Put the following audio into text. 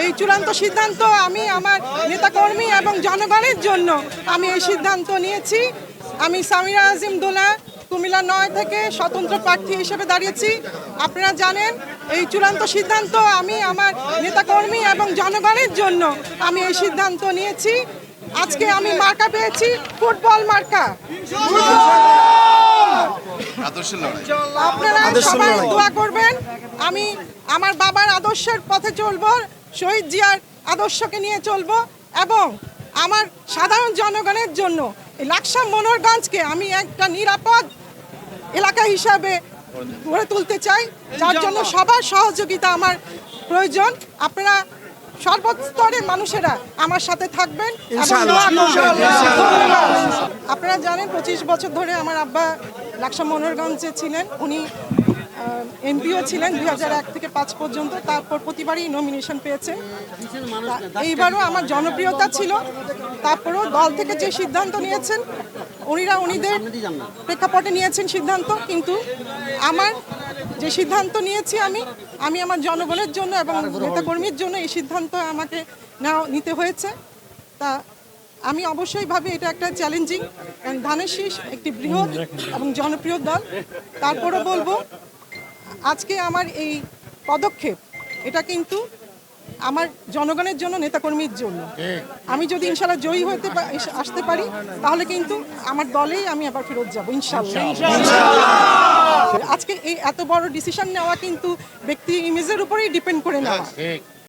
এই চূড়ান্ত সিদ্ধান্ত আমি আমার নেতাকর্মী এবং জনগণের জন্য আমি এই সিদ্ধান্ত নিয়েছি। আমি সামিরা আজিম দোলা কুমিল্লা 9 থেকে স্বতন্ত্র প্রার্থী হিসেবে দাঁড়িয়েছি। আপনারা জানেন এই চূড়ান্ত সিদ্ধান্ত আমি আমার নেতাকর্মী এবং জনগণের জন্য আমি এই সিদ্ধান্ত নিয়েছি। আজকে আমি মার্কা পেয়েছি ফুটবল মার্কা। আপনারা সবাই দোয়া করবেন। আমি আমার বাবার আদর্শের পথে চলবো, শহীদ জিয়ার আদর্শকে নিয়ে চলবো এবং আমার সাধারণ জনগণের জন্য এই লাকসাম মনোহরগঞ্জকে আমি একটা নিরাপদ এলাকা হিসাবে গড়ে তুলতে চাই, যার জন্য সবার সহযোগিতা আমার প্রয়োজন। আপনারা সর্বস্তরের মানুষেরা আমার সাথে থাকবেন। আপনারা জানেন 25 বছর ধরে আমার আব্বা লাকসাম মনোহরগঞ্জে ছিলেন। উনি এমপিও ছিলেন 2001 থেকে 5 পর্যন্ত। তারপর প্রতিবারই নমিনেশন পেয়েছেন। এইবারও আমার জনপ্রিয়তা ছিল। তারপরও দল থেকে যে সিদ্ধান্ত নিয়েছেন উনিদের প্রেক্ষাপটে নিয়েছেন সিদ্ধান্ত, কিন্তু আমার যে সিদ্ধান্ত নিয়েছি আমি আমার জনগণের জন্য এবং নেতাকর্মীর জন্য এই সিদ্ধান্ত আমাকে নিতে হয়েছে। তা আমি অবশ্যই ভাবি এটা একটা চ্যালেঞ্জিং, কারণ ধানের শীষ একটি বৃহৎ এবং জনপ্রিয় দল। তারপরও বলবো আজকে আমার এই পদক্ষেপ এটা কিন্তু আমার জনগণের জন্য, নেতাকর্মীর জন্য। আমি যদি ইনশাল্লাহ জয়ী আসতে পারি তাহলে কিন্তু আমার দলেই আমি আবার ফেরত যাবো ইনশাল্লাহ। আজকে এই এত বড় ডিসিশন নেওয়া কিন্তু ব্যক্তি ইমেজের উপরেই ডিপেন্ড করে নেওয়া।